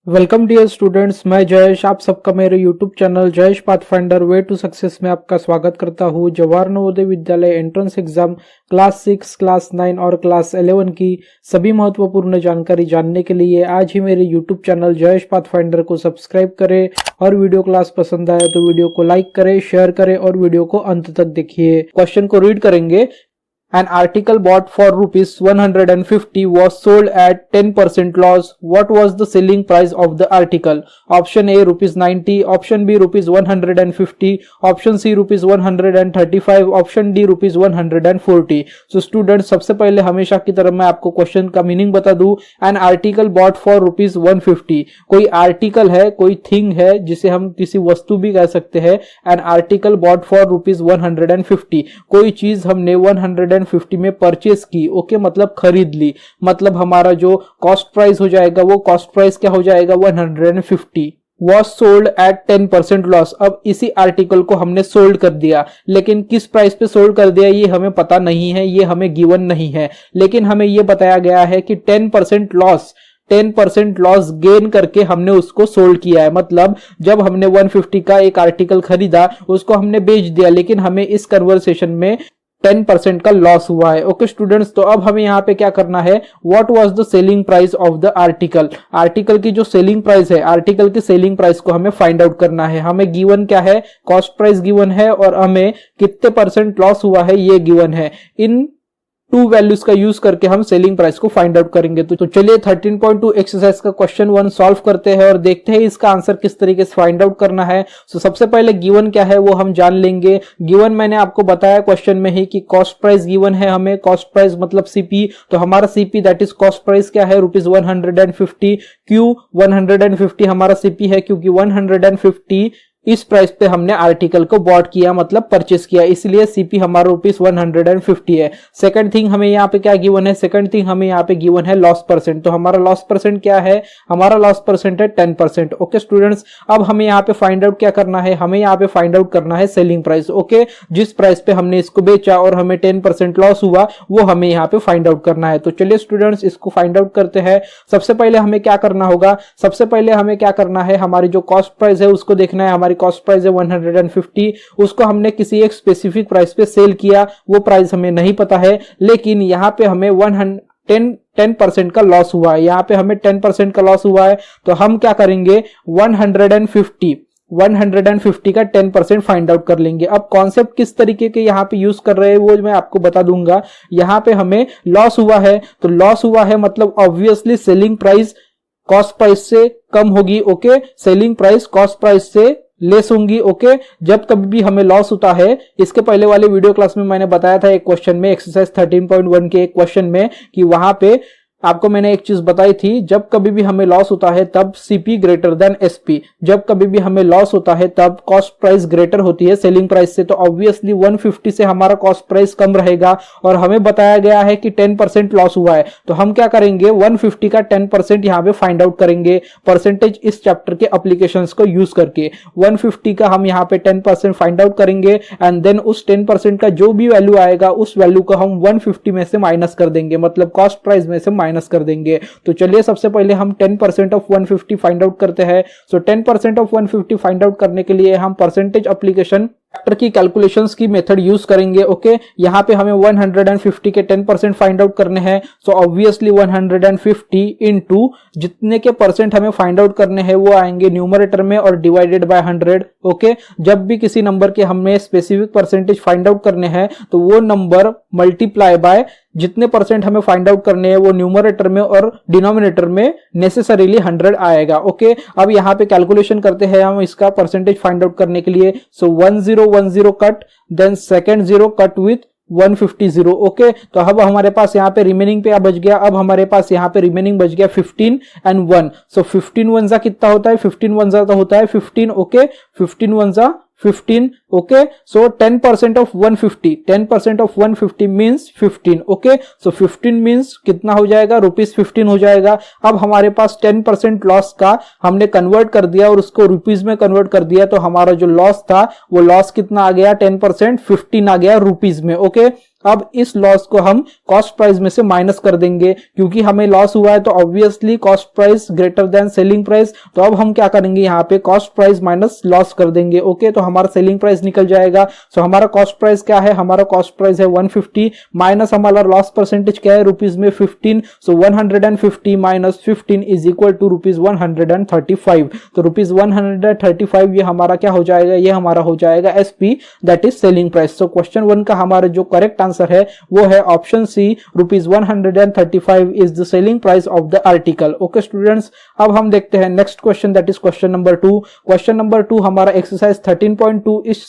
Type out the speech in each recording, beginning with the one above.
Welcome dear students, मैं जयेश आप सबका मेरे YouTube channel Jayesh Pathfinder way to success में आपका स्वागत करता हूं। Jawahar Navodaya Vidyalaya entrance exam class 6, class 9 और क्लास 11 की सभी महत्वपूर्ण जानकारी जानने के लिए आज ही मेरे यूट्यूब चैनल जयेश पाथफाइंडर को सब्सक्राइब करें और वीडियो क्लास पसंद आए तो वीडियो को लाइक करें, शेयर करें और वीडियो को अंत तक देखिए। क्वेश्चन को रीड करेंगे। An article bought for rupees 150 was sold at 10% loss. What was the selling price of the article? Option A rupees 90, option B rupees 150, option C rupees 135, option D rupees 140. So students, सबसे पहले हमेशा की तरह मैं आपको question का meaning बता दूं। An article bought for rupees 150, कोई आर्टिकल है, कोई थिंग है जिसे हम किसी वस्तु भी कह सकते हैं। An article bought for rupees 150, कोई चीज हमने 150 में परचेस की, ओके, मतलब खरीद ली, मतलब हमारा जो कॉस्ट प्राइस हो जाएगा वो कॉस्ट प्राइस क्या हो जाएगा 150। Was sold at 10% loss. अब इसी आर्टिकल को हमने सोल्ड कर दिया, लेकिन किस प्राइस पे सोल्ड कर दिया ये हमें पता नहीं है, ये हमें गिवन नहीं है, लेकिन हमें ये बताया गया है कि 10% लॉस गेन करके हमने उसको सोल्ड किया है। मतलब जब हमने 150 का एक आर्टिकल खरीदा, उसको हमने बेच दिया, लेकिन हमें इस कन्वर्सेशन में 10% का लॉस हुआ है। ओके स्टूडेंट्स, तो अब हमें यहाँ पे क्या करना है, what was the selling price of the article. Article की जो सेलिंग प्राइस है, आर्टिकल की सेलिंग प्राइस को हमें फाइंड आउट करना है। हमें गिवन क्या है, कॉस्ट प्राइस गिवन है और हमें कितने परसेंट लॉस हुआ है ये गिवन है। इन टू वैल्यूज का यूज करके हम सेलिंग प्राइस को फाइंड आउट करेंगे। तो चलिए 13.2 एक्सरसाइज का क्वेश्चन 1 सॉल्व करते हैं और देखते हैं इसका आंसर किस तरीके से फाइंड आउट करना है। सो सबसे पहले गिवन क्या है वो हम जान लेंगे। गिवन मैंने आपको बताया क्वेश्चन में ही कि कॉस्ट प्राइस गिवन है हमें। कॉस्ट प्राइस मतलब सीपी, तो हमारा CP that is cost price क्या है, रुपीज 150। क्यों 150 हमारा सीपी है, क्योंकि 150 इस प्राइस पे हमने आर्टिकल को बॉट किया, मतलब परचेस किया, इसलिए सीपी हमारा रुपीज 150 है। सेकंड थिंग हमें यहाँ पे क्या गिवन है, सेकंड थिंग हमें यहाँ पे गिवन है लॉस परसेंट। तो हमारा लॉस परसेंट क्या है, हमारा लॉस परसेंट है 10%। ओके स्टूडेंट्स, अब हमें यहाँ पे फाइंड आउट क्या करना है, हमें यहाँ पे फाइंड आउट करना है सेलिंग प्राइस। ओके, जिस प्राइस पे हमने इसको बेचा और हमें 10% लॉस हुआ वो हमें यहाँ पे फाइंड आउट करना है। तो चलिए स्टूडेंट्स इसको फाइंड आउट करते हैं। सबसे पहले हमें क्या करना होगा, सबसे पहले हमें क्या करना है, हमारी जो कॉस्ट प्राइस है उसको देखना है। हमारी कॉस्ट प्राइस है 150, उसको हमने किसी एक स्पेसिफिक प्राइस पे सेल किया, वो प्राइस हमें नहीं पता है, लेकिन यहाँ पे हमें 10% का लॉस हुआ है। यहाँ पे हमें 10% का लॉस हुआ है, तो हम क्या करेंगे 150 का 10% फाइंड आउट कर लेंगे। अब कॉन्सेप्ट किस तरीके के यहाँ पे यूज कर रहे हैं वो मैं आपको बता दूंगा। यहाँ पे हमें लॉस हुआ है, तो लॉस हुआ है मतलब obviously selling price cost price से कम होगी। Okay, selling price cost price से लेस होंगी। ओके, जब कभी भी हमें लॉस होता है, इसके पहले वाले वीडियो क्लास में मैंने बताया था एक क्वेश्चन में, एक्सरसाइज 13.1 के एक क्वेश्चन में, कि वहां पे आपको मैंने एक चीज बताई थी, जब कभी भी हमें लॉस होता है तब सीपी ग्रेटर देन एसपी, जब कभी भी हमें लॉस होता है तब कॉस्ट प्राइस ग्रेटर होती है सेलिंग प्राइस से। तो ऑब्वियसली 150 से हमारा कॉस्ट प्राइस कम रहेगा और हमें बताया गया है कि 10% लॉस हुआ है, तो हम क्या करेंगे 150 का 10% यहाँ पे फाइंड आउट करेंगे परसेंटेज इस चैप्टर के एप्लीकेशंस को यूज करके। 150 का हम यहाँ पे 10% फाइंड आउट करेंगे एंड देन उस 10% का जो भी वैल्यू आएगा उस वैल्यू को हम 150 में से माइनस कर देंगे, मतलब कॉस्ट प्राइस में से माइनस कर देंगे। तो चलिए सबसे पहले हम 10% ऑफ 150 फाइंड आउट करते हैं। सो 10% ऑफ 150 फाइंड आउट करने के लिए हम परसेंटेज एप्लीकेशन फैक्टर की कैलकुलेशंस की मेथड यूज करेंगे। ओके, यहाँ पे हमें 150 के 10% फाइंड आउट करने हैं। सो ऑब्वियसली 150 इनटू जितने के परसेंट हमें फाइंड आउट करने हैं वो आएंगे न्यूमरेटर में और डिवाइडेड बाय 100। ओके, जब भी किसी नंबर के हमें स्पेसिफिक परसेंटेज फाइंड आउट करने हैं तो वो नंबर मल्टीप्लाई बाय जितने परसेंट हमें फाइंड आउट करने हैं वो न्यूमरेटर में और डिनोमिनेटर में नेसेसरीली 100 आएगा। ओके, अब यहाँ पे कैलकुलेशन करते हैं हम इसका परसेंटेज फाइंड आउट करने के लिए। So 1010 cut, then second 0 cut with 150। Okay, तो अब हमारे पास यहाँ पे रिमेनिंग पे बच गया, अब हमारे पास यहाँ पे रिमेनिंग बच गया 15 एंड 1। सो 15 1 कितना होता है, 15 1 तो होता है 15। Okay, 15 1 15। Okay, so 10% of 150, 10% of 150 means 15। Okay, so 15 means कितना हो जाएगा, रुपीज 15 हो जाएगा। अब हमारे पास 10% लॉस का हमने कन्वर्ट कर दिया और उसको रुपीज में कन्वर्ट कर दिया, तो हमारा जो लॉस था वो लॉस कितना आ गया 10% 15 आ गया रुपीज में। ओके, अब इस लॉस को हम कॉस्ट प्राइस में से माइनस कर देंगे, क्योंकि हमें लॉस हुआ है तो obviously cost price greater than selling price. तो अब हम क्या करेंगे, यहाँ पे कॉस्ट प्राइस माइनस लॉस कर देंगे। ओके, तो हमारा सेलिंग प्राइस निकल जाएगा। सो हमारा कॉस्ट प्राइस क्या है, हमारा कॉस्ट प्राइस है 150 माइनस हमारा लॉस परसेंटेज क्या है रुपीज में 15। So 150 minus 15 is equal to rupees 135। तो रुपीज 135 ये हमारा क्या हो जाएगा, ये हमारा हो जाएगा SP, that is selling price. So question 1 का हमारा जो करेक्ट आंसर है वो है option C, rupees 135 is the selling price of the article. Okay students, अब हम देखते हैं next question, that is question number 2। Question number 2 हमारा एक्सरसाइज 13.2 इस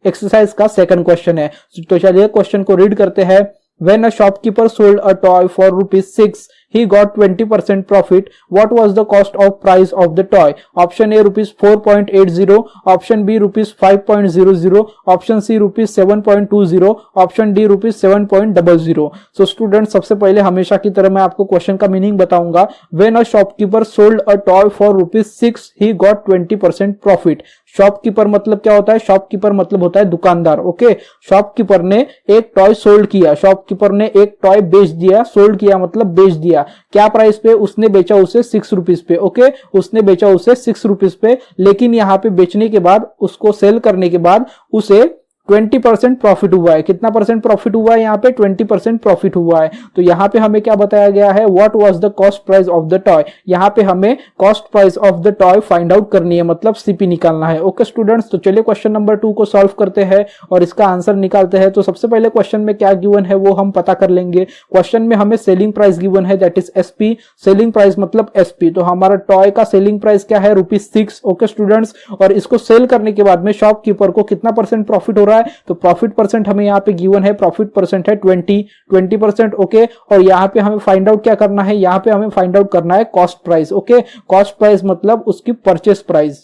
एक्सरसाइज का सेकंड क्वेश्चन है। तो चलिए क्वेश्चन को रीड करते हैं। When a shopkeeper sold a toy for ₹6, he got 20% profit. What was the cost of price of the toy? Option A rupees 4.80, option B rupees 5.00, option C rupees 7.20, option D rupees 7.00। So students, सबसे पहले हमेशा की तरह मैं आपको question का meaning बताऊंगा। When a shopkeeper sold a toy for ₹6, he got 20% profit। Shopkeeper मतलब क्या होता है, शॉपकीपर मतलब होता है दुकानदार। ओके, शॉपकीपर ने एक टॉय सोल्ड किया, शॉपकीपर ने एक टॉय बेच दिया, सोल्ड किया मतलब बेच दिया। क्या प्राइस पे, उसने बेचा उसे 6 रुपीज पे। ओके, उसने बेचा उसे 6 रुपीज पे, लेकिन यहाँ पे बेचने के बाद, उसको सेल करने के बाद उसे 20% प्रॉफिट हुआ है। कितना परसेंट प्रॉफिट हुआ है, यहाँ पे 20% प्रॉफिट हुआ है। तो यहाँ पे हमें क्या बताया गया है, what was the cost price of the toy. यहाँ पे हमें cost price of the toy find out करनी है, मतलब सीपी निकालना है। ओके स्टूडेंट्स, तो चलिए क्वेश्चन नंबर 2 को सॉल्व करते हैं और इसका आंसर निकालते हैं। तो सबसे पहले क्वेश्चन में क्या गिवन है वो हम पता कर लेंगे। क्वेश्चन में हमें सेलिंग प्राइस गिवन है, that is SP. Selling price मतलब एसपी, तो हमारा टॉय का सेलिंग प्राइस क्या है, ₹6। ओके स्टूडेंट्स, और इसको सेल करने के बाद में शॉपकीपर को कितना परसेंट प्रॉफिट हो रहा है, तो प्रॉफिट परसेंट हमें यहाँ पे गिवन है, प्रॉफिट परसेंट है 20%। ओके, और यहाँ पे हमें फाइंड आउट क्या करना है, यहाँ पे हमें फाइंड आउट करना है cost price. Okay, cost price मतलब उसकी परचेस प्राइस।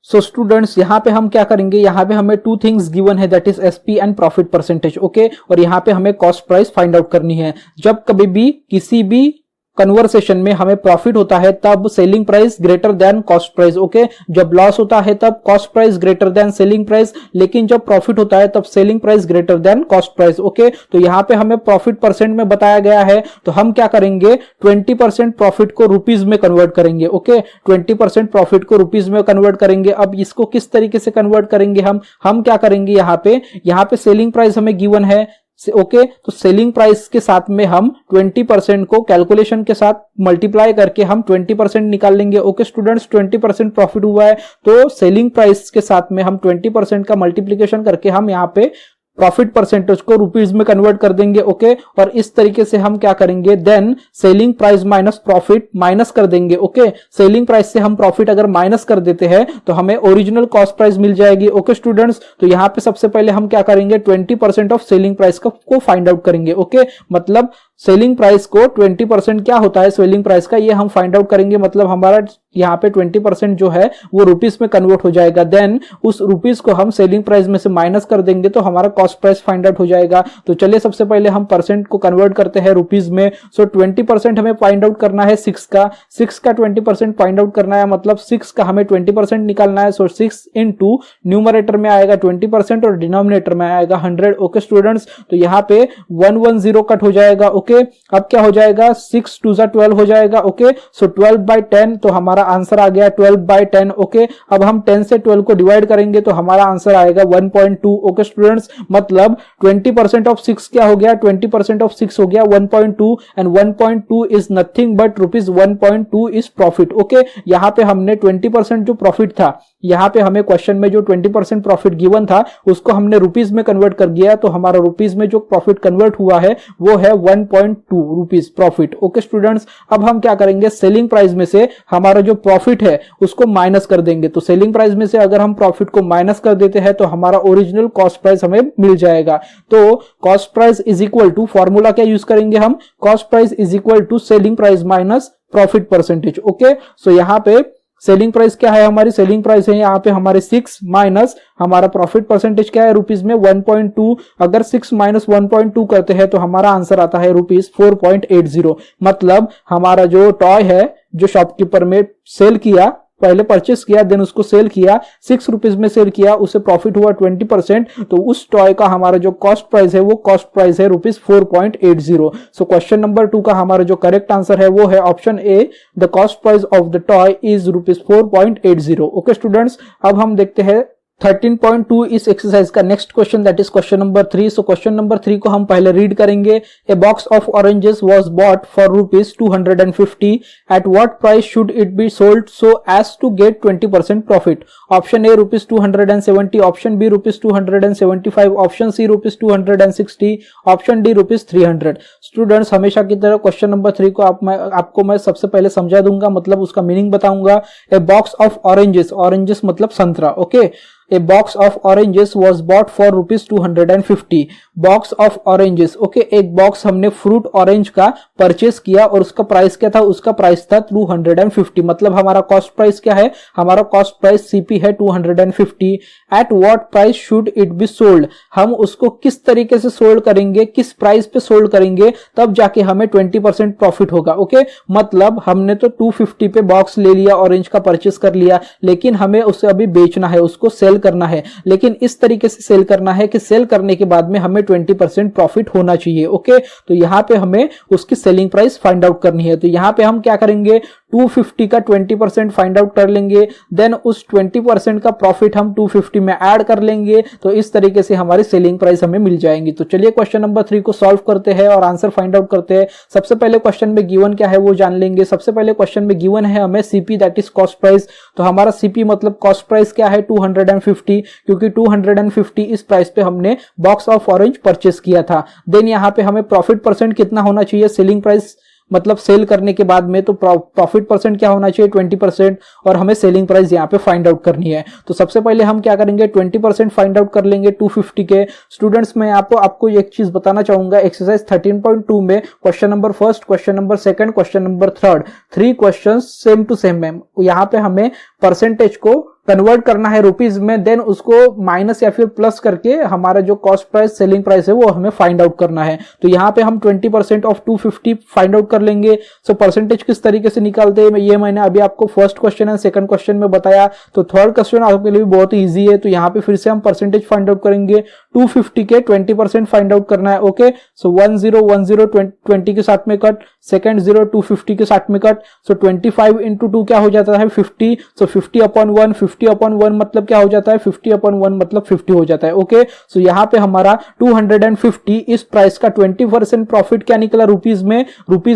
सो स्टूडेंट्स, यहाँ पे हम क्या करेंगे, यहाँ पे हमें 2 थिंग्स गिवन है, that is SP and profit percentage. Okay, और यहाँ पे हमें कॉस्ट प्राइस फाइंड आउट करनी है। जब कभी भी किसी भी कन्वर्सेशन में हमें प्रॉफिट होता है तब selling price greater than cost price. Okay, जब लॉस होता है तब cost price greater than selling price, लेकिन जब प्रॉफिट होता है तब selling price greater than cost price. Okay, तो यहाँ पे हमें प्रॉफिट परसेंट में बताया गया है, तो हम क्या करेंगे, 20% प्रॉफिट को रुपीज में कन्वर्ट करेंगे। ओके, 20% प्रॉफिट को रुपीज में कन्वर्ट करेंगे। अब इसको किस तरीके से कन्वर्ट करेंगे हम क्या करेंगे, यहाँ पे सेलिंग प्राइस हमें गिवन है। ओके, तो सेलिंग प्राइस के साथ में हम 20% को कैलकुलेशन के साथ मल्टीप्लाई करके हम 20% निकाल लेंगे। ओके स्टूडेंट्स, 20% प्रॉफिट हुआ है तो सेलिंग प्राइस के साथ में हम 20% का मल्टीप्लिकेशन करके हम यहाँ पे प्रॉफिट परसेंटेज को रुपीज में कन्वर्ट कर देंगे। ओके, और इस तरीके से हम क्या करेंगे, then selling price minus profit minus कर देंगे। ओके, सेलिंग प्राइस से हम प्रॉफिट अगर माइनस कर देते हैं तो हमें ओरिजिनल कॉस्ट प्राइस मिल जाएगी। ओके स्टूडेंट्स, तो यहाँ पे सबसे पहले हम क्या करेंगे, 20% ऑफ सेलिंग प्राइस को फाइंड आउट करेंगे। ओके, मतलब सेलिंग प्राइस को 20% क्या होता है सेलिंग प्राइस का, ये हम फाइंड आउट करेंगे। मतलब हमारा यहाँ पे 20% जो है वो रुपीस में कन्वर्ट हो जाएगा। देन उस रुपीस को हम सेलिंग प्राइस में से माइनस कर देंगे तो हमारा कॉस्ट प्राइस फाइंड आउट हो जाएगा। तो चलिए सबसे पहले हम परसेंट को कन्वर्ट करते हैं रुपीस में। सो 20% हमें फाइंड आउट करना है 6 का 20% फाइंड आउट करना है, मतलब 6 का हमें 20% निकालना है। सो 6 इंटू न्यूमरेटर में आएगा 20% और डिनोमिनेटर में आएगा 100। ओके स्टूडेंट्स, तो यहाँ पे 110 कट हो जाएगा। ओके, अब क्या हो जाएगा, 6 2 12 हो जाएगा। ओके, सो 12/10, तो हमारा आंसर आ गया 12/10। ओके, अब हम 10 से 12 को डिवाइड करेंगे तो हमारा आंसर आएगा 1.2। ओके स्टूडेंट्स, मतलब 20% ऑफ 6 क्या हो गया, 20% ऑफ 6 हो गया 1.2 and 1.2 is nothing but rupees 1.2 is profit. Okay, यहाँ पे हमने 20% जो प्रॉफिट था, यहाँ पे हमें क्वेश्चन में जो 20% प्रॉफिट गिवन था उसको हमने रुपीज में कन्वर्ट कर दिया, तो हमारा रुपीज में जो प्रॉफिट कन्वर्ट हुआ है वो है 1.2 रुपीज प्रॉफिट। ओके स्टूडेंट्स, अब हम क्या करेंगे, सेलिंग प्राइस में से हमारा जो प्रॉफिट है उसको माइनस कर देंगे। तो सेलिंग प्राइस में से अगर हम प्रॉफिट को माइनस कर देते हैं तो हमारा ओरिजिनल कॉस्ट प्राइस हमें मिल जाएगा। तो cost price is equal to, formula क्या यूज करेंगे हम, cost price is equal to selling price minus profit percentage. Okay, so यहाँ पे सेलिंग प्राइस क्या है, हमारी सेलिंग प्राइस है यहाँ पे हमारे 6 माइनस हमारा प्रॉफिट परसेंटेज क्या है रुपीज में 1.2। अगर 6 माइनस 1.2 करते हैं तो हमारा आंसर आता है रुपीज 4.80। मतलब हमारा जो टॉय है जो शॉपकीपर में सेल किया पहले परचेस किया, देन उसको सेल किया, 6 रुपीज में सेल किया, उसे प्रॉफिट हुआ 20%, तो उस टॉय का हमारा जो कॉस्ट प्राइस है वो कॉस्ट प्राइस है ₹4.80। सो क्वेश्चन नंबर 2 का हमारा जो करेक्ट आंसर है वो है option A, the cost price of the toy is ₹4.80। Okay students, अब हम देखते हैं 13.2 इस एक्सरसाइज का next question, that is question number 3। So question number 3 को हम पहले रीड करेंगे। A box of oranges was bought for ₹250। At what price should it be sold so as to get 20% profit? Option A ₹270, option B ₹275, option C ₹260, option D ₹300। Students, हमेशा की तरह question number 3 को आपको मैं सबसे पहले समझा दूंगा, मतलब उसका मीनिंग बताऊंगा। ए बॉक्स ऑफ ऑरेंजेस, ऑरेंजेस मतलब संतरा। Okay, A box of oranges was bought for ₹250। Box of oranges, okay, एक बॉक्स हमने फ्रूट ऑरेंज का परचेस किया और उसका प्राइस क्या था? उसका प्राइस था 250। मतलब हमारा कॉस्ट प्राइस क्या है? हमारा कॉस्ट प्राइस सीपी है 250। At what price should it be sold? हम उसको किस तरीके से सोल्ड करेंगे, किस प्राइस पे सोल्ड करेंगे, तब जाके हमें 20% प्रॉफिट होगा। ओके, मतलब हमने तो 250 पे बॉक्स ले लिया, ऑरेंज का परचेस कर लिया, लेकिन हमें उसे अभी बेचना है, उसको सेल करना है, लेकिन इस तरीके से सेल करना है कि सेल करने के बाद में हमें 20% प्रॉफिट होना चाहिए। ओके, तो यहां पे हमें उसकी सेलिंग प्राइस फाइंड आउट करनी है। तो यहां पे हम क्या करेंगे? 250 का 20% फाइंड आउट कर लेंगे, देन उस 20% का प्रॉफिट हम 250 में ऐड कर लेंगे, तो इस तरीके से हमारी सेलिंग प्राइस हमें मिल जाएंगी। तो चलिए क्वेश्चन नंबर 3 को सॉल्व करते हैं और आंसर फाइंड आउट करते हैं। सबसे पहले क्वेश्चन में गिवन क्या है वो जान लेंगे। सबसे पहले क्वेश्चन में गिवन है हमें CP, that is cost price. तो हमारा सीपी मतलब कॉस्ट प्राइस क्या है? 250, क्योंकि 250 इस प्राइस पे हमने बॉक्स ऑफ ऑरेंज परचेस किया था। देन यहाँ पे हमें प्रॉफिट परसेंट कितना होना चाहिए? सेलिंग प्राइस मतलब सेल करने के बाद में, तो प्रॉफिट परसेंट क्या होना चाहिए? 20%, और हमें सेलिंग प्राइस यहाँ पे फाइंड आउट करनी है। तो सबसे पहले हम क्या करेंगे? 20% फाइंड आउट कर लेंगे 250 के। स्टूडेंट्स, मैं आपको एक चीज बताना चाहूंगा, एक्सरसाइज 13.2 में question number first, question number second, question number third, 3 question same to same है। यहाँ पे हमें परसेंटेज को कन्वर्ट करना है रुपीज में, देन उसको माइनस या फिर प्लस करके हमारा जो कॉस्ट प्राइस, सेलिंग प्राइस है वो हमें फाइंड आउट करना है। तो यहाँ पे हम 20% ऑफ 250 फाइंड आउट कर लेंगे। सो परसेंटेज किस तरीके से निकालते हैं ये मैंने अभी आपको first question and second question में बताया। तो थर्ड क्वेश्चन आपके लिए भी बहुत ईजी है। तो यहाँ पे फिर से हम परसेंटेज फाइंड आउट करेंगे। 250 के 20% फाइंड आउट करना है। ओके, सो 10 20 के साथ में कट, सेकंड 0 250 के साथ में कट। सो 25 इंटू 2 क्या हो जाता है? 50। सो 50/1, 50/1 मतलब क्या हो जाता है? 50/1 मतलब 50 हो जाता है। ओके, सो यहाँ पे हमारा 250 इस प्राइस का 20% प्रॉफिट क्या निकला? रुपीज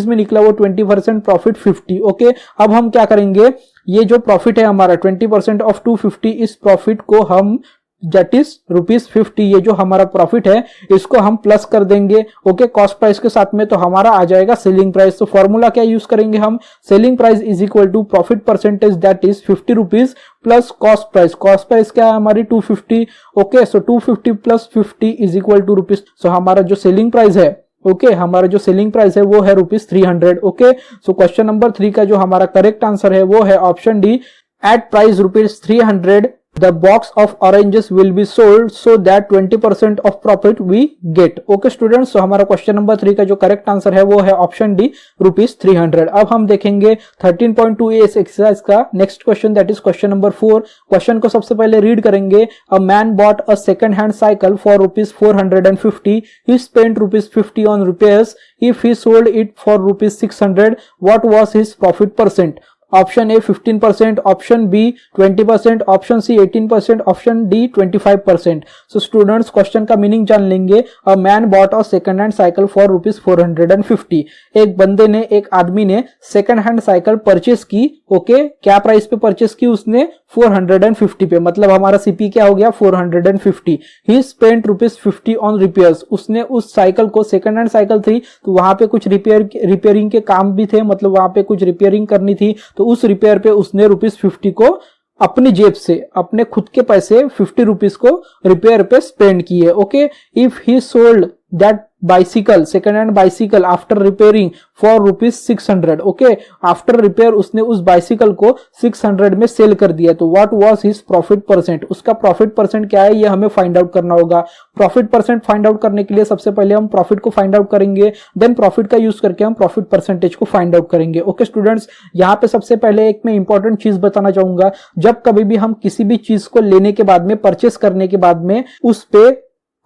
में निकला वो 20% प्रॉफिट 50। ओके, अब हम क्या करेंगे? ये जो प्रॉफिट है हमारा 20% ऑफ 250, इस प्रॉफिट को हम दैट इज ₹50, ये जो हमारा प्रॉफिट है इसको हम प्लस कर देंगे। ओके, कॉस्ट प्राइस के साथ में, तो हमारा आ जाएगा सेलिंग प्राइस। तो फॉर्मूला क्या यूज करेंगे हम? Selling price is equal to profit percentage, that is ₹50 plus cost price. Cost price क्या है हमारी? 250। Okay, so 250 plus 50 is equal to rupees. So हमारा जो सेलिंग प्राइस है, ओके, हमारा जो सेलिंग प्राइस है वो है ₹300। ओके, सो क्वेश्चन नंबर 3 का जो हमारा करेक्ट आंसर है वो है option D, at price ₹300 the box of oranges will be sold so that 20% of profit we get। Okay students, तो हमारा क्वेश्चन नंबर 3 का जो करेक्ट आंसर है वो है ऑप्शन डी, ₹300। अब हम देखेंगे 13.2 इस एक्सरसाइज का next question, that is question number 4। Question को सबसे पहले रीड करेंगे। अ man bought a second hand cycle for ₹450। he spent ₹50 on repairs। if he sold it for ₹600, what was his profit percent? Option A 15%, option B 20%, option C 18%, option D 25%। So students, question का meaning जान लेंगे। A man bought a second hand cycle for ₹450। एक बंदे ने, एक आदमी ने second hand cycle purchase की। ओके, क्या प्राइस पे परचेस की उसने? 450 पे। मतलब हमारा सीपी क्या हो गया? 450। ही स्पेंट ₹50 ऑन रिपेयर्स। उसने उस साइकिल को, सेकंड हैंड साइकिल थी तो वहां पे कुछ रिपेयरिंग के काम भी थे, मतलब वहां पे कुछ रिपेयरिंग करनी थी, तो उस रिपेयर पे उसने ₹50 को अपनी जेब से, अपने खुद के पैसे ₹50 को रिपेयर पे स्पेंड किए। Okay, if he sold that bicycle, second hand bicycle after repairing for ₹600. Okay, after repair उसने उस बाइसिकल को 600 में सेल कर दिया। तो what was his profit percent, उसका प्रॉफिट परसेंट क्या है ये हमें फाइंड आउट करना होगा। प्रॉफिट परसेंट फाइंड आउट करने के लिए सबसे पहले हम प्रॉफिट को फाइंड आउट करेंगे, देन प्रॉफिट का यूज करके हम प्रॉफिट परसेंटेज को फाइंड आउट करेंगे। ओके स्टूडेंट्स, यहाँ पे सबसे पहले एक मैं इंपॉर्टेंट चीज बताना चाहूंगा, जब कभी भी हम किसी भी चीज को लेने के बाद में, परचेस करने के बाद में उस पे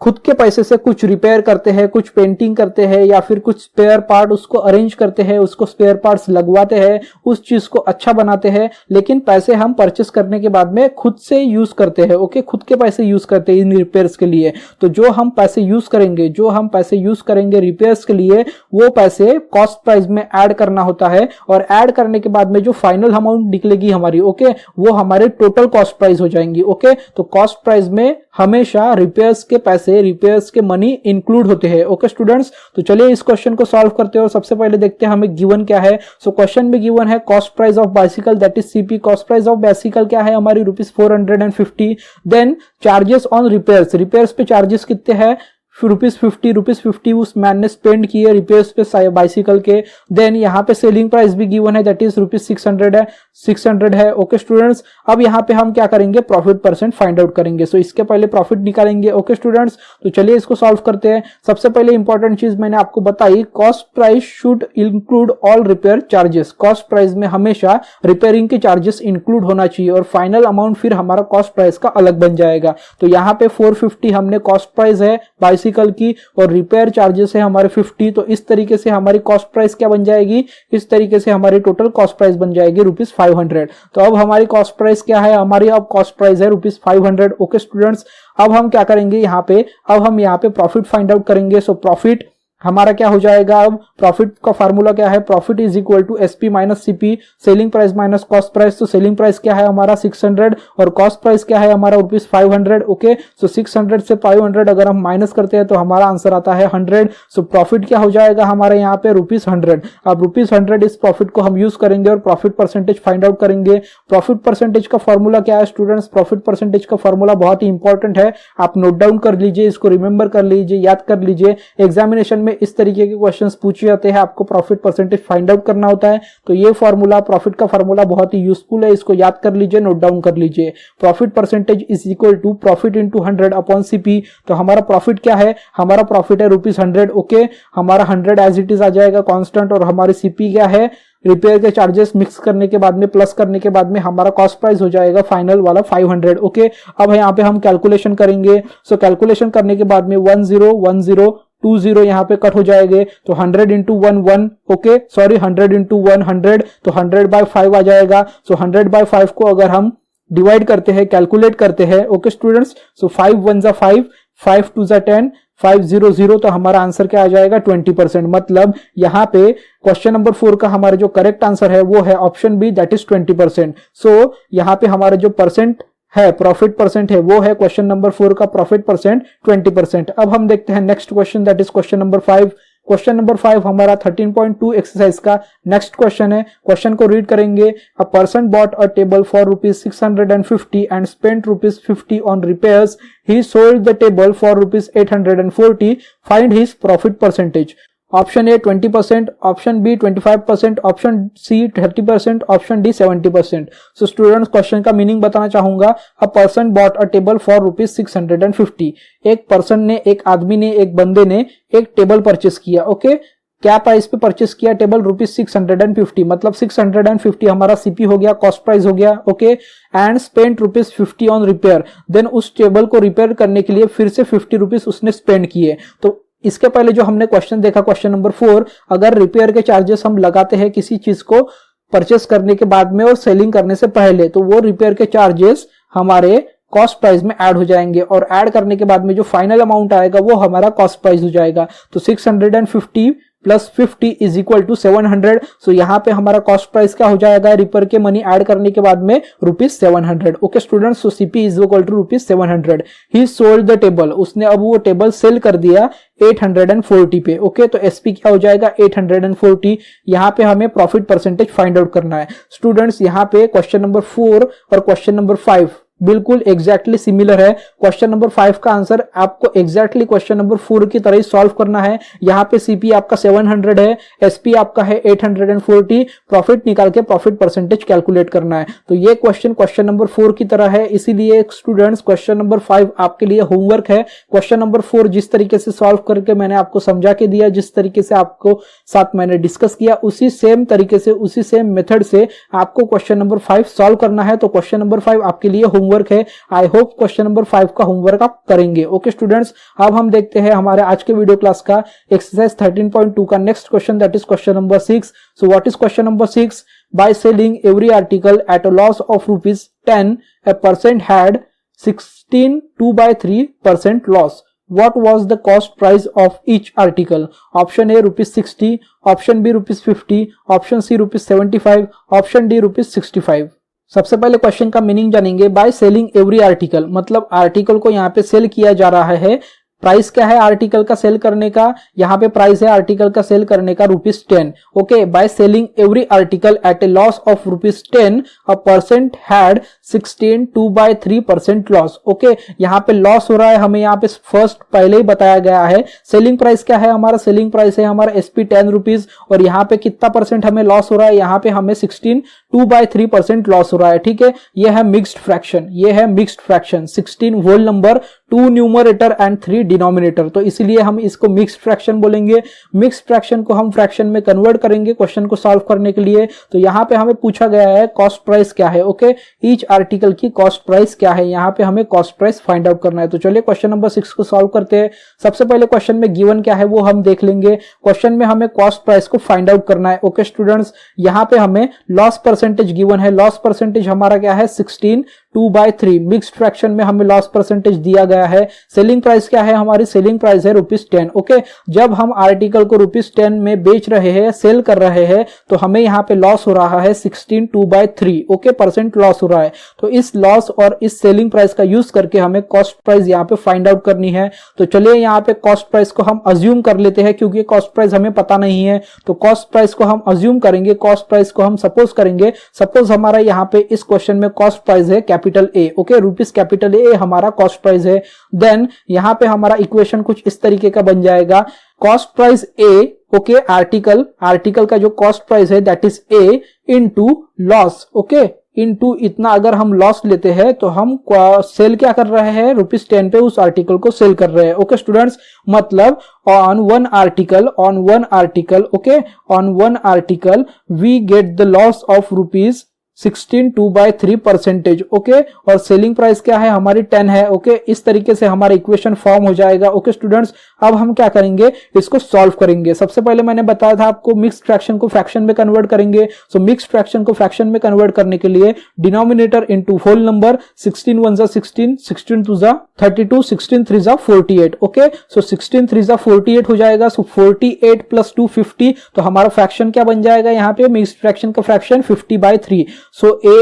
खुद के पैसे से कुछ रिपेयर करते हैं, कुछ पेंटिंग करते हैं या फिर कुछ स्पेयर पार्ट उसको अरेंज करते हैं, उसको स्पेयर पार्ट्स लगवाते हैं, उस चीज को अच्छा बनाते हैं, लेकिन पैसे हम परचेस करने के बाद में खुद से यूज करते हैं। ओके, खुद के पैसे यूज करते हैं इन रिपेयर्स के लिए। तो जो हम पैसे यूज करेंगे रिपेयर्स के लिए, वो पैसे कॉस्ट प्राइस में ऐड करना होता है, और ऐड करने के बाद में जो फाइनल अमाउंट निकलेगी हमारी, ओके, वो हमारे टोटल कॉस्ट प्राइस हो जाएंगी। ओके, तो कॉस्ट प्राइस में हमेशा रिपेयर्स के पैसे, रिपेयर्स के मनी इंक्लूड होते हैं। ओके स्टूडेंट्स, तो चलिए इस क्वेश्चन को सॉल्व करते हैं और सबसे पहले देखते हैं हमें गिवन क्या है। सो क्वेश्चन में गिवन है cost price of bicycle that is CP. Cost price of bicycle क्या है हमारी ₹450। Then charges on repairs, repairs पे चार्जेस कितने हैं ₹50 उस मैन ने स्पेंड किए रिपेयर्स पे बाइसिकल के। देन यहाँ पे सेलिंग प्राइस भी गिवन है दैट इज ₹600 है। ओके स्टूडेंट्स, अब यहाँ पे हम क्या करेंगे, प्रॉफिट परसेंट फाइंड आउट करेंगे। सो इसके पहले प्रॉफिट निकालेंगे। ओके स्टूडेंट्स, तो चलिए इसको सॉल्व करते हैं। सबसे पहले इंपॉर्टेंट चीज मैंने आपको बताई, cost price should include all repair charges. Cost price में हमेशा रिपेयरिंग के चार्जेस इंक्लूड होना चाहिए और फाइनल अमाउंट फिर हमारा कॉस्ट प्राइस का अलग बन जाएगा। तो यहाँ पे 450 हमने कॉस्ट प्राइस है बाइसिकल की और रिपेयर चार्जेस है हमारे 50। तो इस तरीके से हमारी कॉस्ट प्राइस क्या बन जाएगी, इस तरीके से हमारी टोटल कॉस्ट प्राइस बन जाएगी ₹500। तो अब हमारी कॉस्ट प्राइस क्या है, हमारी अब कॉस्ट प्राइस है ₹500। ओके स्टूडेंट्स, अब हम क्या करेंगे यहाँ पे, अब हम यहाँ पे प्रॉफिट फाइंड आउट करेंगे। सो प्रॉफिट हमारा क्या हो जाएगा, अब प्रॉफिट का फार्मूला क्या है, profit is equal to SP minus CP, selling price minus cost price. तो सेलिंग प्राइस क्या है हमारा 600 और कॉस्ट प्राइस क्या है हमारा ₹500। ओके, सो 600 से 500 अगर हम माइनस करते हैं तो हमारा आंसर आता है 100। सो प्रॉफिट क्या हो जाएगा हमारे यहाँ पे ₹100। अब ₹100 इस प्रॉफिट को हम यूज करेंगे और प्रॉफिट परसेंटेज फाइंड आउट करेंगे। प्रॉफिट परसेंटेज का फॉर्मूला क्या है स्टूडेंट्स, प्रॉफिट परसेंटेज का फॉर्मूला बहुत ही इंपॉर्टेंट है, आप नोट डाउन कर लीजिए, इसको रिमेंबर कर लीजिए, याद कर लीजिए। एग्जामिनेशन में इस तरीके के क्वेश्चंस पूछे जाते हैं, आपको प्रॉफिट परसेंटेज फाइंड आउट करना होता है। तो ये फॉर्मूला, प्रॉफिट का फॉर्मूला बहुत ही यूजफुल है, इसको याद कर लीजिए, नोट डाउन कर लीजिए। Profit percentage is equal to profit into 100 upon CP. तो हमारा प्रॉफिट क्या है, हमारा प्रॉफिट है ₹100। ओके, हमारा 100 एज इट इज आ जाएगा कांस्टेंट, और हमारी सीपी क्या है, रिपेयर के चार्जेस मिक्स करने के बाद में, प्लस करने के बाद में हमारा कॉस्ट प्राइस हो जाएगा फाइनल वाला 500। ओके, अब यहाँ पे हम कैलकुलेशन करेंगे। सो कैलकुलेशन करने के बाद में 101020 यहाँ पे कट हो जाएंगे। तो 100 इंटू 1 ओके, सॉरी 100 इंटू 100, तो 100/5 आ जाएगा। सो 100/5 को अगर हम डिवाइड करते हैं, कैलकुलेट करते हैं, ओके स्टूडेंट्स, सो 5 1 जा 5, 5 2 जा 10, 500, तो हमारा आंसर क्या आ जाएगा 20%। मतलब यहाँ पे क्वेश्चन नंबर 4 का हमारा जो करेक्ट आंसर है वो है ऑप्शन बी दैट इज 20%। सो यहाँ पे हमारा जो परसेंट है, प्रॉफिट परसेंट है, वो है क्वेश्चन नंबर 4 का प्रॉफिट परसेंट 20%। अब हम देखते हैं next question that is question number 5। Question number 5 हमारा 13.2 एक्सरसाइज का नेक्स्ट क्वेश्चन है। क्वेश्चन को रीड करेंगे। A person bought a table for ₹650 and spent ₹50 on repairs. He sold the table for ₹840। Find his profit percentage. Option A 20%, option B 25%, option C 30%, option D 70%। So students, question का meaning बताना चाहूंगा। A person bought a table for ₹650। एक person ने, एक आदमी ने, एक बंदे ने एक टेबल परचेस किया। ओके, क्या प्राइस पे परचेस किया टेबल, ₹650, मतलब 650 हमारा सीपी हो गया, कॉस्ट प्राइस हो गया। Okay, and spent ₹50 on repair. Then उस टेबल को रिपेयर करने के लिए फिर से ₹50 उसने स्पेंड किए। तो इसके पहले जो हमने क्वेश्चन देखा, क्वेश्चन नंबर 4, अगर रिपेयर के चार्जेस हम लगाते हैं किसी चीज को परचेस करने के बाद में और सेलिंग करने से पहले, तो वो रिपेयर के चार्जेस हमारे कॉस्ट प्राइस में ऐड हो जाएंगे, और ऐड करने के बाद में जो फाइनल अमाउंट आएगा वो हमारा कॉस्ट प्राइस हो जाएगा। तो 650 प्लस 50 इज इक्वल टू 700। सो यहाँ पे हमारा कॉस्ट प्राइस क्या हो जाएगा, रिपेयर के मनी ऐड करने के बाद में ₹700। Okay students, so CP is equal to ₹700। He sold the table, उसने अब वो टेबल सेल कर दिया 840 पे। ओके, तो एसपी क्या हो जाएगा 840। यहाँ पे हमें प्रॉफिट परसेंटेज फाइंड आउट करना है। स्टूडेंट्स, यहाँ पे क्वेश्चन नंबर 4 और क्वेश्चन नंबर 5 बिल्कुल एग्जैक्टली सिमिलर है। क्वेश्चन नंबर 5 का आंसर आपको एग्जैक्टली क्वेश्चन नंबर 4 की तरह ही सॉल्व करना है। यहाँ पे सीपी आपका 700 है, एसपी आपका है 840, प्रॉफिट निकाल के प्रॉफिट परसेंटेज कैलकुलेट करना है। तो ये क्वेश्चन नंबर 4 की तरह है, इसीलिए स्टूडेंट्स क्वेश्चन नंबर 5 आपके लिए होमवर्क है। क्वेश्चन नंबर 4 जिस तरीके से सॉल्व करके मैंने आपको समझा के दिया, जिस तरीके से आपको साथ मैंने डिस्कस किया, उसी सेम तरीके से, उसी सेम मेथड से आपको क्वेश्चन नंबर 5 सॉल्व करना है। तो क्वेश्चन नंबर 5 आपके लिए होमवर्क है। आई होप क्वेश्चन नंबर 5 का होमवर्क आप करेंगे। ओके स्टूडेंट्स, अब हम देखते हैं हमारे आज के वीडियो क्लास का एक्सरसाइज 13.2 का next question, that is question number 6। So what is question number 6? Bye selling every article at a loss of ₹10, a person had 16 2/3% loss. What was the cost price of each article? Option A ₹60, option B ₹50, option C ₹75, option D ₹65। सबसे पहले question का meaning जानेंगे। Bye selling every article मतलब article को यहाँ पे cell किया जा रहा है। प्राइस क्या है आर्टिकल का सेल करने का? यहाँ पे प्राइस है आर्टिकल का सेल करने का ₹10। Okay, by selling every article at a loss of ₹10, a person had 16 2/3% loss. Okay, यहाँ पे लॉस हो रहा है, हमें यहाँ पे फर्स्ट पहले ही बताया गया है। सेलिंग प्राइस क्या है हमारा? सेलिंग प्राइस है हमारा SP 10 रुपीज, और यहाँ पे कितना परसेंट हमें लॉस हो रहा है? यहाँ पे हमें 16 2/3% लॉस हो रहा है। ठीक है, ये है मिक्स्ड फ्रैक्शन, ये है mixed fraction. 16 whole number, 2 numerator and 3 denominator, तो इसीलिए हम इसको मिक्स्ड फ्रैक्शन बोलेंगे। मिक्स्ड फ्रैक्शन को हम फ्रैक्शन में कन्वर्ट करेंगे क्वेश्चन को सॉल्व करने के लिए। तो यहाँ पे हमें पूछा गया है कॉस्ट प्राइस क्या है। ओके, ईच आर्टिकल की कॉस्ट प्राइस क्या है, यहाँ पे हमें कॉस्ट प्राइस फाइंड आउट करना है। तो चलिए क्वेश्चन नंबर 6 को सॉल्व करते हैं। सबसे पहले क्वेश्चन में गिवन क्या है वो हम देख लेंगे। क्वेश्चन में हमें कॉस्ट प्राइस को फाइंड आउट करना है। ओके स्टूडेंट्स, यहाँ पे हमें लॉस परसेंटेज गिवन है। लॉस परसेंटेज हमारा क्या है? 16 2/3। मिक्स्ड फ्रैक्शन में हमें लॉस परसेंटेज दिया गया है। सेलिंग प्राइस क्या है हमारी? सेलिंग प्राइस है ₹10। ओके, जब हम आर्टिकल को ₹10 में बेच रहे हैं, सेल कर रहे हैं, तो हमें यहाँ पे लॉस हो रहा है 16 2/3। ओके, परसेंट लॉस हो रहा है। तो इस लॉस और इस सेलिंग प्राइस का यूज करके हमें कॉस्ट प्राइस यहाँ पे फाइंड आउट करनी है। तो चलिए यहाँ पे कॉस्ट प्राइस को हम अज्यूम कर लेते हैं, क्योंकि कॉस्ट प्राइस हमें पता नहीं है। तो कॉस्ट प्राइस को हम अज्यूम करेंगे, कॉस्ट प्राइस को हम सपोज करेंगे। सपोज हमारा यहाँ पे इस क्वेश्चन में कॉस्ट प्राइस है capital A. Okay, rupees capital A हमारा कॉस्ट प्राइस है। देन यहाँ पे हमारा इक्वेशन कुछ इस तरीके का बन जाएगा। कॉस्ट प्राइस ए, ओके, आर्टिकल का जो कॉस्ट प्राइस है that is a into loss. Okay, into इतना अगर हम लॉस लेते हैं तो हम सेल क्या कर रहे हैं? ₹10 पे उस आर्टिकल को सेल कर रहे हैं। ओके स्टूडेंट्स, मतलब on one article, okay, on one article we get the loss of ₹16 2/3%। Okay, और सेलिंग प्राइस क्या है हमारी? 10 है। ओके, इस तरीके से हमारा इक्वेशन फॉर्म हो जाएगा। ओके स्टूडेंट्स, अब हम क्या करेंगे? इसको सॉल्व करेंगे। सबसे पहले मैंने बताया था आपको मिक्स्ड फ्रैक्शन को फ्रैक्शन में कन्वर्ट करेंगे। सो मिक्स्ड फ्रैक्शन को फ्रैक्शन में कन्वर्ट करने के लिए डिनोमिनेटर इनटू होल नंबर, 16 1 जा 16, 16 2 जा 32, 16 3 जा 48। ओके, सो 16 3 जा 48 हो जाएगा। सो 48 + 2 50। तो हमारा फ्रैक्शन क्या बन जाएगा यहाँ पे? मिक्स्ड फ्रैक्शन का fraction 50/3। So A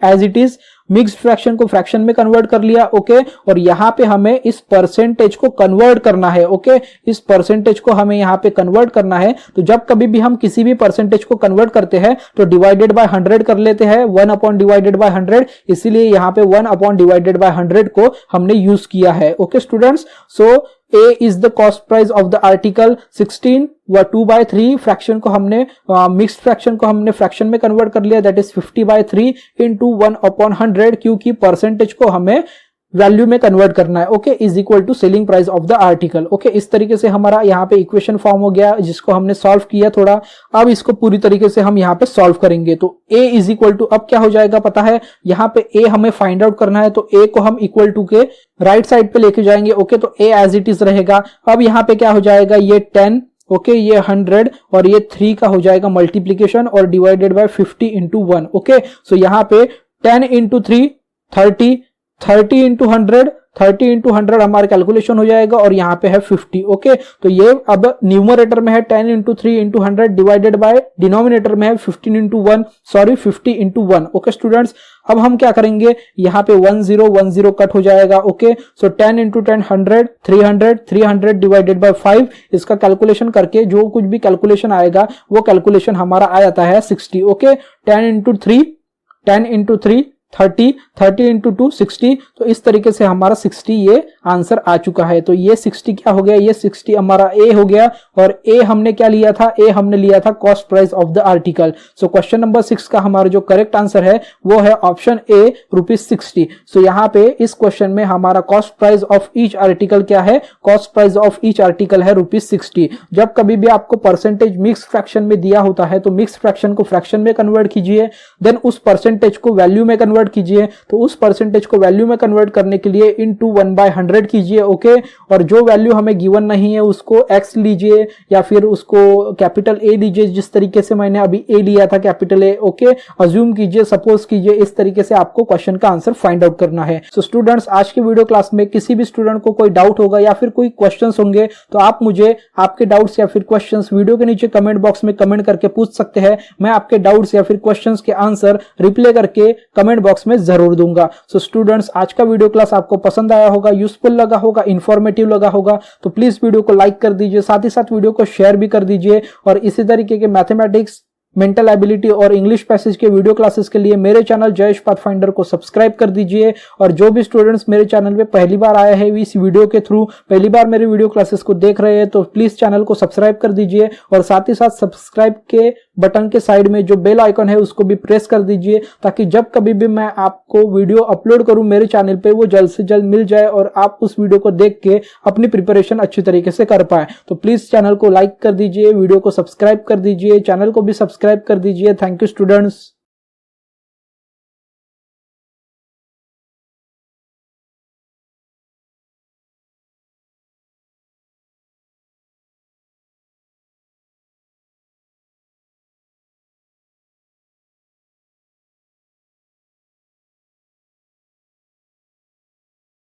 as it is, mixed fraction को फ्रैक्शन में कन्वर्ट कर लिया। ओके, और यहाँ पे हमें इस परसेंटेज को कन्वर्ट करना है। ओके, इस परसेंटेज को हमें यहाँ पे कन्वर्ट करना है। तो जब कभी भी हम किसी भी परसेंटेज को कन्वर्ट करते हैं तो डिवाइडेड बाय 100 कर लेते हैं, 1/100। इसीलिए यहाँ पे 1/100 को हमने यूज किया है। Okay students, so A is the cost price of the article 16 व 2/3। फ्रैक्शन को हमने मिक्स्ड फ्रैक्शन को हमने फ्रैक्शन में कन्वर्ट कर लिया, दैट इज 50/3 इंटू 1/100, क्योंकि परसेंटेज को हमें वैल्यू में कन्वर्ट करना है। Okay, is equal to selling price of the article. Okay, इस तरीके से हमारा यहाँ पे इक्वेशन फॉर्म हो गया, जिसको हमने सॉल्व किया थोड़ा। अब इसको पूरी तरीके से हम यहाँ पे सॉल्व करेंगे। तो A इज इक्वल टू, अब क्या हो जाएगा पता है? यहाँ पे A हमें फाइंड आउट करना है, तो A को हम इक्वल टू के राइट साइड पे लेके जाएंगे। ओके, तो A एज इट इज रहेगा। अब यहाँ पे क्या हो जाएगा? ये 10, ओके, ये 100 और ये 3 का हो जाएगा मल्टीप्लीकेशन और divided by 50 into 1। Okay, so यहाँ पे 10 इंटू 3 30, 30 इंटू 100, 30 इंटू 100 हमारा कैलकुलेशन हो जाएगा, और यहाँ पे है 50। ओके, तो ये अब न्यूमरेटर में है 10 into 3 into 100 divided by denominator में है 15 into 1, sorry 50 into 1। Okay students, अब हम क्या करेंगे? यहाँ पे 10 कट हो जाएगा। Okay, so 10 into 10 100, 300 divided by 5। इसका कैलकुलेशन करके जो कुछ भी कैलकुलेशन आएगा वो कैलकुलेशन हमारा आ जाता है 60। Okay, 10 into 3 30 into 2 60। तो इस तरीके से हमारा 60 ये आंसर आ चुका है। तो ये 60 क्या हो गया, ये 60 हमारा ए हो गया। और ए हमने क्या लिया था, ए हमने लिया था cost price of the article. So question number 6 का हमारा जो करेक्ट आंसर है वो है ऑप्शन ए ₹60। सो यहाँ पे इस क्वेश्चन में हमारा cost price of each article क्या है, cost price of each article है ₹60। जब कभी भी आपको परसेंटेज मिक्स फ्रैक्शन में दिया होता है तो मिक्स फ्रैक्शन को फ्रैक्शन में कन्वर्ट कीजिए, देन उस परसेंटेज को वैल्यू में कन्वर्ट कीजिए। तो उस परसेंटेज को वैल्यू में कन्वर्ट करने के लिए इनटू 1/100 कीजिए, ओके। और जो वैल्यू हमें गिवन नहीं है उसको एक्स लीजिए या फिर उसको कैपिटल ए लीजिए, जिस तरीके से मैंने अभी ए लिया था कैपिटल ए, ओके। अज्यूम कीजिए, सपोज कीजिए, इस तरीके से आपको क्वेश्चन का आंसर फाइंड आउट करना है। सो स्टूडेंट्स, आज की वीडियो क्लास में किसी भी स्टूडेंट को कोई डाउट होगा या फिर कोई क्वेश्चंस होंगे तो आप मुझे आपके डाउट्स या फिर क्वेश्चंस वीडियो के नीचे कमेंट बॉक्स में कमेंट करके पूछ सकते हैं। मैं आपके डाउट्स या फिर क्वेश्चंस के आंसर रिप्लाई करके कमेंट बॉक्स में जरूर दूंगा। सो स्टूडेंट्स, आज का वीडियो क्लास आपको पसंद आया होगा, यूजफुल लगा होगा, इंफॉर्मेटिव लगा होगा तो प्लीज वीडियो को लाइक कर दीजिए, साथ ही साथ वीडियो को शेयर भी कर दीजिए। और इसी तरीके के मैथमेटिक्स, मेंटल एबिलिटी और इंग्लिश पैसेज के वीडियो क्लासेस के लिए मेरे चैनल जयेश पाथफाइंडर को सब्सक्राइब कर दीजिए। और जो भी स्टूडेंट्स मेरे चैनल पे पहली बार आए हैं इस वीडियो के थ्रू, पहली बार मेरे वीडियो क्लासेस को देख रहे हैं तो प्लीज चैनल को सब्सक्राइब कर दीजिए। और साथ ही साथ सब्सक्राइब के बटन के साइड में जो बेल आइकन है उसको भी प्रेस कर दीजिए, ताकि जब कभी भी मैं आपको वीडियो अपलोड करूं मेरे चैनल पे वो जल्द से जल्द मिल जाए और आप उस वीडियो को देख के अपनी प्रिपरेशन अच्छी तरीके से कर पाए। तो प्लीज चैनल को लाइक कर दीजिए, वीडियो को सब्सक्राइब कर दीजिए, चैनल को भी सब्सक्राइब कर दीजिए। Thank you students.